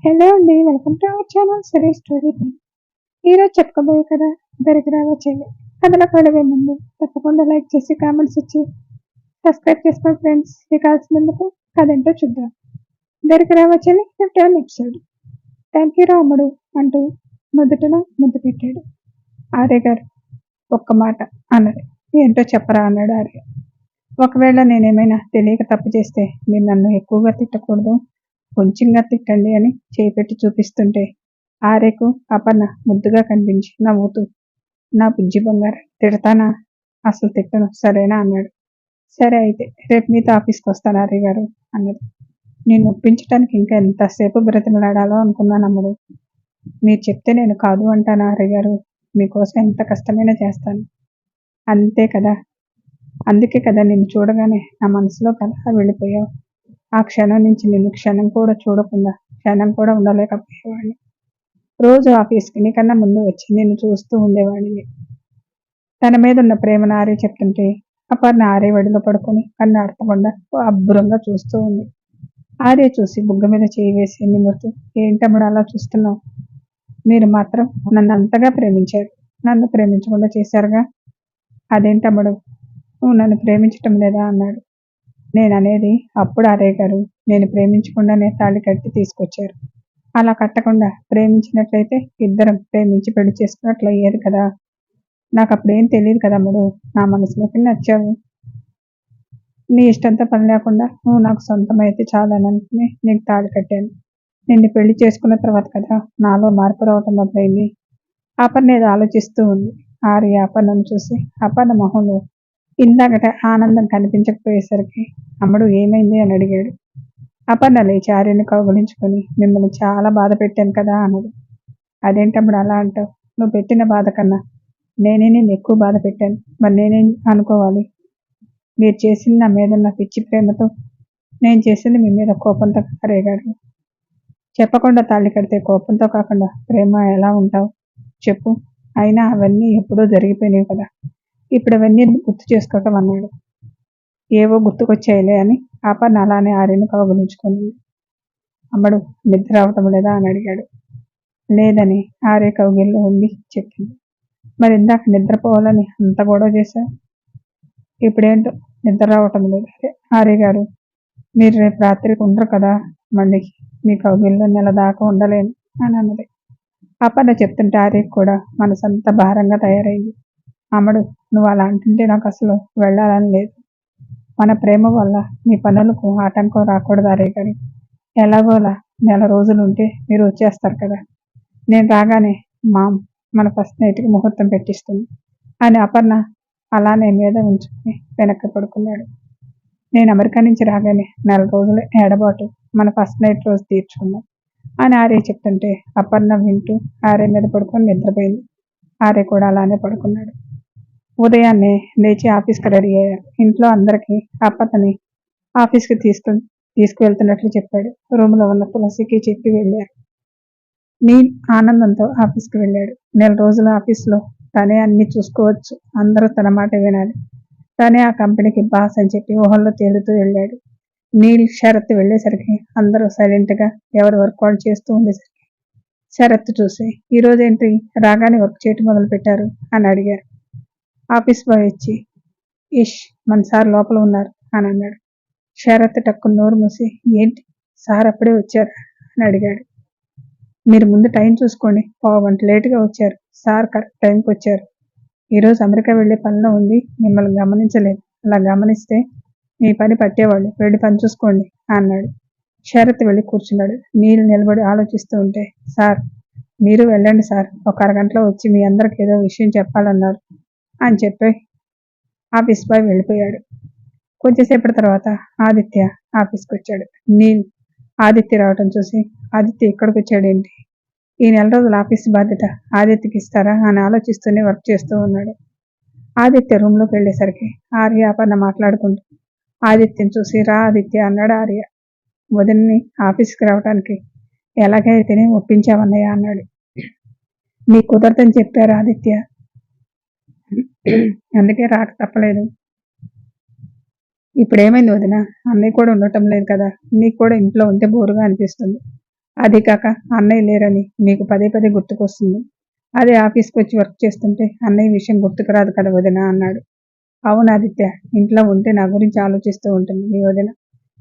Hello అండి. Welcome to our channel Siri story time. ఈరోజు చెప్పుకోబోయే కథ దరిద్రాల చెల్లి. కథలోకి వెళ్ళబోయే ముందు తప్పకుండా లైక్ చేసి కామెంట్స్ ఇచ్చి సబ్స్క్రైబ్ చేసుకోండి ఫ్రెండ్స్. ఇక కావాల్సినందుకు కథ ఏంటో చూద్దాం. దరిద్రాల చెల్లి 51 ఎపిసోడ్. థ్యాంక్ యూ రాముడు అంటూ నుదుటన ముద్దు పెట్టాడు. ఆర్య గారు ఒక్క మాట అన్నది. ఏంటో చెప్పరా అన్నాడు ఆర్య. ఒకవేళ నేనేమైనా తెలియక తప్పు చేస్తే మీరు నన్ను ఎక్కువగా తిట్టకూడదు, కొంచెంగా తిట్టండి అని చేపెట్టి చూపిస్తుంటే ఆర్యకు అపర్ణ ముద్దుగా కనిపించి నవ్వుతూ, నా బుజ్జి బంగారు తిడతానా? అసలు తిట్టను సరేనా అన్నాడు. సరే అయితే రేపు మీతో ఆఫీస్కి వస్తాను ఆర్య గారు అన్నది. నేను ఒప్పించడానికి ఇంకా ఎంతసేపు బ్రతిమలాడాలో అనుకున్నాను అమ్ముడు. మీరు చెప్తే నేను కాదు అంటాను ఆర్య గారు. మీకోసం ఎంత కష్టమైనా చేస్తాను. అంతే కదా, అందుకే కదా నిన్ను చూడగానే నా మనసులో కలహ వెళ్ళిపోయావు. ఆ క్షణం నుంచి నిన్ను క్షణం కూడా చూడకుండా క్షణం కూడా ఉండలేకపోయేవాడిని. రోజు ఆఫీస్కి నీకన్నా ముందు వచ్చి నిన్ను చూస్తూ ఉండేవాడిని. తన మీద ఉన్న ప్రేమను ఆర్య చెప్తుంటే అపర్ణ ఆర్య వడిలో పడుకొని కన్ను ఆర్పకుండా అబ్బురంగా చూస్తూ ఉంది. ఆర్య చూసి బుగ్గ మీద చేయి వేసి నిమురుతూ, ఏంటమ్ముడు అలా చూస్తున్నావు? మీరు మాత్రం నన్ను అంతగా ప్రేమించారు, నన్ను ప్రేమించకుండా చేశారుగా. అదేంటమ్ముడు నువ్వు నన్ను ప్రేమించటం లేదా అన్నాడు. నేననేది అప్పుడు ఆర్య గారు నేను ప్రేమించకుండానే తాళి కట్టి తీసుకొచ్చారు. అలా కట్టకుండా ప్రేమించినట్లయితే ఇద్దరం ప్రేమించి పెళ్లి చేసుకున్నట్లు అయ్యేది కదా. నాకు అప్పుడేం తెలియదు కదమ్ముడు. నా మనసులోకి నచ్చావు. నీ ఇష్టంతో పని లేకుండా నువ్వు నాకు సొంతమైతే చాలని అనుకుని నీకు తాళి కట్టాను. నిన్ను పెళ్లి చేసుకున్న తర్వాత కదా నాలో మార్పు రావటం మొదలైంది. అపర్ణ ఏదో ఆలోచిస్తూ ఉంది. ఆర్య అపర్ణను చూసి అపర్ణ మొహంలో ఇందాకట ఆనందం కనిపించకపోయేసరికి అమ్మడు ఏమైంది అని అడిగాడు. అపర్ణ లేచి ఆర్యని కౌగులించుకొని, మిమ్మల్ని చాలా బాధ పెట్టాను కదా అన్నది. అదేంటమ్ముడు అలా అంటావు? నువ్వు పెట్టిన బాధ కన్నా నేనే నేను ఎక్కువ బాధ పెట్టాను. మరి నేనేం అనుకోవాలి? మీరు చేసింది నా మీద ఉన్న పిచ్చి ప్రేమతో, నేను చేసింది మీ మీద కోపంతో కరేగాడు. చెప్పకుండా తాళి కడితే కోపంతో కాకుండా ప్రేమ ఎలా ఉంటావు చెప్పు? అయినా అవన్నీ ఎప్పుడో జరిగిపోయినాయి కదా, ఇప్పుడు అవన్నీ గుర్తు చేసుకోవటం అన్నాడు. ఏవో గుర్తుకొచ్చాయిలే అని అపర్ణ అలానే ఆర్యని కౌగులించుకుంది. అమ్మడు నిద్ర రావటం లేదా అని అడిగాడు. లేదని ఆర్య కౌగిల్లో ఉండి చెప్పింది. మరి ఇందాక నిద్రపోవాలని అంత గొడవ చేశావు, ఇప్పుడేంటో నిద్ర రావటం లేదు. ఆర్య గారు మీరు రేపు రాత్రికి ఉండరు కదా, మళ్ళీ మీ కౌగిల్లో నెల దాకా ఉండలేను అని అన్నది. అపర్ణ చెప్తుంటే ఆర్యకు కూడా మనసంతా భారంగా తయారైంది. అమ్మడు నువ్వు అలా అంటుంటే నాకు అసలు వెళ్ళాలని లేదు. మన ప్రేమ వల్ల మీ పనులకు ఆటంకం రాకూడదు ఆర్య గారు. ఎలాగోలా నెల రోజులు ఉంటే మీరు వచ్చేస్తారు కదా. నేను రాగానే మన ఫస్ట్ నైట్కి ముహూర్తం పెట్టిస్తుంది అని అపర్ణ అలానే మీద ఉంచుకుని వెనక్కి పడుకున్నాడు. నేను అమెరికా నుంచి రాగానే నెల రోజులు ఏడబాటు మన ఫస్ట్ నైట్ రోజు తీర్చుకుందాం అని ఆర్య చెప్తుంటే అపర్ణ వింటూ ఆర్య మీద పడుకొని నిద్రపోయింది. ఆర్య కూడా అలానే పడుకున్నాడు. ఉదయాన్నే లేచి ఆఫీస్కి రెడీ అయ్యారు. ఇంట్లో అందరికీ అపర్ణని ఆఫీస్కి తీసుకువెళ్తున్నట్లు చెప్పాడు. రూమ్లో ఉన్న తులసికి చెప్పి వెళ్ళారు. నీల్ ఆనందంతో ఆఫీస్కి వెళ్ళాడు. నెల రోజుల ఆఫీస్లో తనే అన్ని చూసుకోవచ్చు, అందరూ తన మాట వినాలి, తనే ఆ కంపెనీకి బాస్ అని చెప్పి ఊహల్లో తేలుతూ వెళ్ళాడు. నీల్ శరత్ వెళ్ళేసరికి అందరూ సైలెంట్గా ఎవరి వర్క్ వాళ్ళు చేస్తూ ఉండేసరికి శరత్ చూసి, ఈరోజేంటి రాగానే వర్క్ చేయటం మొదలు పెట్టారు అని అడిగారు. ఆఫీస్ బాయ్ వచ్చి, ఇష్ మన సార్ లోపల ఉన్నారు అని అన్నాడు. శరత్ టక్కు నోరు మూసి, ఏంటి సార్ అప్పుడే వచ్చారు అని అడిగాడు. మీరు ముందు టైం చూసుకోండి, 1/2 గంట లేటుగా వచ్చారు. సార్ కరెక్ట్ టైంకి వచ్చారు. ఈరోజు అమెరికా వెళ్ళే పనిలో ఉంది, మిమ్మల్ని గమనించలేదు. అలా గమనిస్తే మీ పని పట్టేవాళ్ళు, వెళ్ళి పని చూసుకోండి అన్నాడు. శరత్ వెళ్ళి కూర్చున్నాడు. నీళ్ళు నిలబడి ఆలోచిస్తూ ఉంటే, సార్ మీరు వెళ్ళండి సార్, ఒక అరగంటలో వచ్చి మీ అందరికి ఏదో విషయం చెప్పాలన్నారు అని చెప్పి ఆఫీస్ బాయ్ వెళ్ళిపోయాడు. కొంచెంసేపటి తర్వాత ఆదిత్య ఆఫీస్కి వచ్చాడు. నీల్ ఆదిత్య రావటం చూసి, ఆదిత్య ఇక్కడికి వచ్చాడేంటి, ఈ నెల రోజుల ఆఫీస్ బాధ్యత ఆదిత్యకి ఇస్తారా అని ఆలోచిస్తూనే వర్క్ చేస్తూ ఉన్నాడు. ఆదిత్య రూమ్లోకి వెళ్ళేసరికి ఆర్య అపర్ణ మాట్లాడుకుంటూ ఆదిత్యని చూసి, రా ఆదిత్య అన్నాడు ఆర్య. వదిన్ని ఆఫీస్కి రావడానికి ఎలాగైతేనే ఒప్పించావన్నయ్య అన్నాడు. నీకు కుదరదని చెప్పారు ఆదిత్య, అందుకే రాక తప్పలేదు. ఇప్పుడు ఏమైంది వదిన, అన్నయ్య కూడా ఉండటం లేదు కదా, నీకు కూడా ఇంట్లో ఉంటే బోరుగా అనిపిస్తుంది. అది కాక అన్నయ్య లేరని మీకు పదే పదే గుర్తుకొస్తుంది. అదే ఆఫీస్కి వచ్చి వర్క్ చేస్తుంటే అన్నయ్య విషయం గుర్తుకు రాదు కదా వదిన అన్నాడు. అవును ఆదిత్య, ఇంట్లో ఉంటే నా గురించి ఆలోచిస్తూ ఉంటుంది మీ వదిన.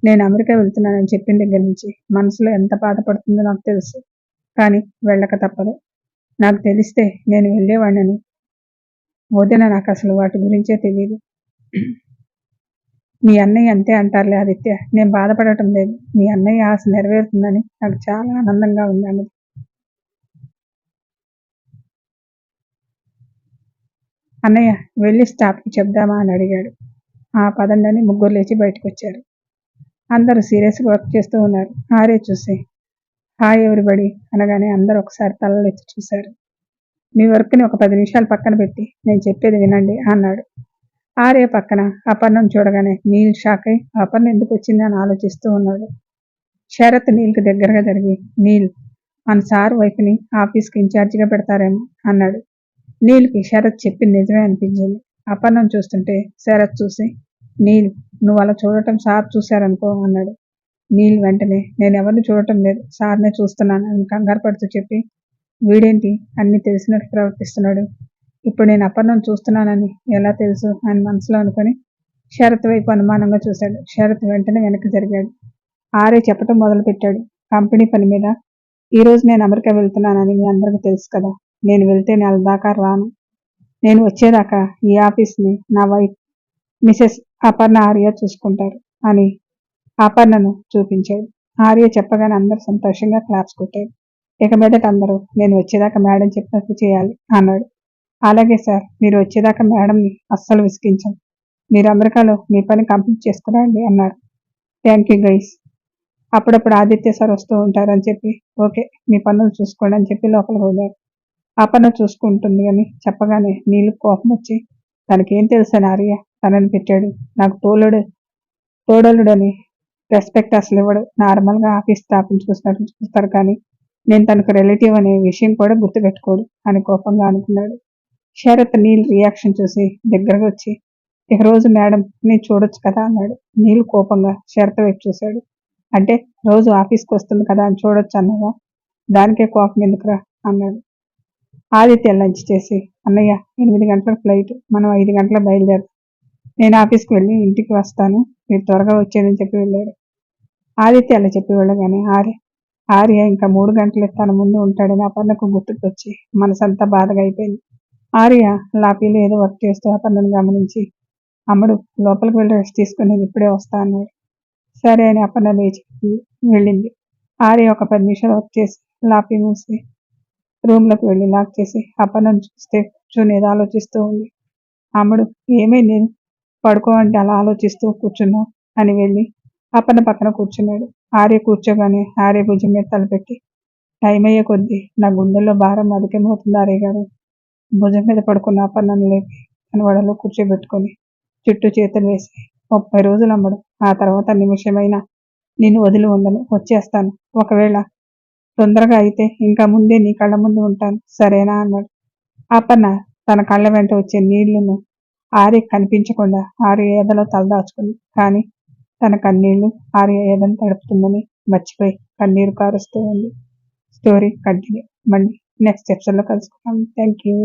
నేను అమెరికా వెళ్తున్నానని చెప్పిన దగ్గర నుంచి మనసులో ఎంత బాధపడుతుందో నాకు తెలుసు. కానీ వెళ్ళక తప్పదు. నాకు తెలిస్తే నేను వెళ్ళేవాడినని. వదిన నాకు అసలు వాటి గురించే తెలియదు. మీ అన్నయ్య అంతే అంటారులే ఆదిత్య, నేను బాధపడటం లేదు. మీ అన్నయ్య ఆశ నెరవేరుతుందని నాకు చాలా ఆనందంగా ఉంది అన్నది. అన్నయ్య వెళ్ళి స్టాఫ్కి చెప్దామా అని అడిగాడు. ఆ పదండని ముగ్గురు లేచి బయటకు వచ్చారు. అందరూ సీరియస్గా వర్క్ చేస్తూ ఉన్నారు. ఆర్య చూసి హాయ్ ఎవరిబడి అనగానే అందరూ ఒకసారి తలలు ఎత్తి చూశారు. మీ వర్క్ని ఒక 10 నిమిషాలు పక్కన పెట్టి నేను చెప్పేది వినండి అన్నాడు. ఆర్య పక్కన అపర్ణం చూడగానే నీల్ షాక్ అయి అపర్ణ ఎందుకు వచ్చింది అని ఆలోచిస్తూ ఉన్నాడు. శరత్ నీల్కి దగ్గరగా జరిగి నీల్ మన సార్ వైఫ్ని ఆఫీస్కి ఇన్ఛార్జిగా పెడతారేమో అన్నాడు. నీల్కి శరత్ చెప్పింది నిజమే అనిపించింది. అపర్ణం చూస్తుంటే శరత్ చూసి నీల్ నువ్వు అలా చూడటం సార్ చూశారనుకో అన్నాడు. నీల్ వెంటనే నేను ఎవరిని చూడటం లేదు, సార్నే చూస్తున్నాను అని కంగారు పడుతూ చెప్పి వీడేంటి అన్ని తెలిసినట్టు ప్రవర్తిస్తున్నాడు, ఇప్పుడు నేను అపర్ణం చూస్తున్నానని ఎలా తెలుసు అని మనసులో అనుకుని శరత్ వైపు అనుమానంగా చూశాడు. శరత్ వెంటనే వెనక్కి జరిగాడు. ఆర్య చెప్పటం మొదలుపెట్టాడు. కంపెనీ పని మీద ఈరోజు నేను అమెరికా వెళ్తున్నానని మీ అందరికీ తెలుసు కదా. నేను వెళ్తే నెల దాకా రాను. నేను వచ్చేదాకా ఈ ఆఫీస్ని నా వైఫ్ మిసెస్ అపర్ణ ఆర్య చూసుకుంటారు అని అపర్ణను చూపించాడు. ఆర్య చెప్పగానే అందరూ సంతోషంగా క్లాప్స్ కొట్టారు. ఇక మీదట అందరూ నేను వచ్చేదాకా మేడం చెప్పినట్టు చేయాలి అన్నాడు. అలాగే సార్, మీరు వచ్చేదాకా మేడంని అస్సలు విసిగించం. మీరు అమెరికాలో మీ పని కంప్లీట్ చేసుకురండి అన్నారు. Thank you guys. అప్పుడప్పుడు ఆదిత్య సార్ వస్తూ ఉంటారని చెప్పి ఓకే మీ పనులు చూసుకోండి అని చెప్పి లోపలికి పోయారు. అపర్ణ చూసుకుంటుంది అని చెప్పగానే నీళ్ళు కోపం వచ్చి తనకేం తెలుసని ఆర్య తనని పెట్టాడు. నాకు తోడలుడని రెస్పెక్ట్ అసలు ఇవ్వడు. నార్మల్గా ఆఫీస్ స్టాఫ్ని చూసినట్టు చూస్తారు కానీ నేను తనకు రిలేటివ్ అనే విషయం కూడా గుర్తుపెట్టుకోడు అని కోపంగా అనుకున్నాడు. శరత్ నీల్ రియాక్షన్ చూసి దగ్గరగా వచ్చి ఇక రోజు మేడం నేను చూడొచ్చు కదా అన్నాడు. నీల్ కోపంగా శరత్ వైపు చూశాడు. అంటే రోజు ఆఫీస్కి వస్తుంది కదా అని చూడొచ్చు అన్నావా, దానికే కోపం ఎందుకురా అన్నాడు. ఆదిత్య లంచ్ చేసి అన్నయ్య 8 గంటలకు ఫ్లైట్, మనం 5 గంటలకు బయలుదేరుతాం. నేను ఆఫీస్కి వెళ్ళి ఇంటికి వస్తాను, మీరు త్వరగా వచ్చేదని చెప్పి వెళ్ళాడు. ఆదిత్య అలా చెప్పి వెళ్ళగానే ఆర్య ఇంకా 3 గంటలు తన ముందు ఉంటాడని అపర్ణకు గుర్తుకొచ్చి మనసంతా బాధగా అయిపోయింది. ఆర్య లాపీలో ఏదో వర్క్ చేస్తూ అపర్ణను గమనించి అమ్మడు లోపలికి వెళ్ళి రెస్ట్ తీసుకుని నేను ఇప్పుడే వస్తా అన్నాడు. సరే అని అపర్ణ లేచి వెళ్ళింది. ఆర్య ఒక 10 నిమిషాలు వర్క్ చేసి లాపీ మూసి రూమ్లోకి వెళ్ళి లాక్ చేసి అపర్ణను చూస్తే కూర్చొని ఏదో ఆలోచిస్తూ ఉంది. అమ్మడు ఏమైంది, నేను పడుకో అంటే అలా ఆలోచిస్తూ కూర్చున్నావు అని వెళ్ళి అపర్ణ పక్కన కూర్చున్నాడు. ఆర్య కూర్చోగానే ఆర్య భుజం మీద తలపెట్టి టైం అయ్యే కొద్దీ నా గుండెల్లో భారం అధికమవుతుంది ఆర్య గారు. భుజం మీద పడుకున్న అపర్ణను లేపి తన వడలో కూర్చోబెట్టుకొని చుట్టూ చేతులు వేసి 30 రోజులు అమ్మడు, ఆ తర్వాత నిమిషమైనా నిన్ను వదిలి ఉండను, వచ్చేస్తాను. ఒకవేళ తొందరగా అయితే ఇంకా ముందే నీ కళ్ళ ముందు ఉంటాను, సరేనా అన్నాడు. అపర్ణ తన కళ్ళ వెంట వచ్చే నీళ్లను ఆర్య కనిపించకుండా ఆర్య ఏదలో తలదాచుకుంది. కానీ తన కన్నీళ్లు ఆర్య ఏదని తడుపుతుందని మర్చిపోయి కన్నీరు కారుస్తూ ఉంది. Story continue. మళ్ళీ నెక్స్ట్ ఎపిసోడ్లో కలుసుకుందాం. Thank you.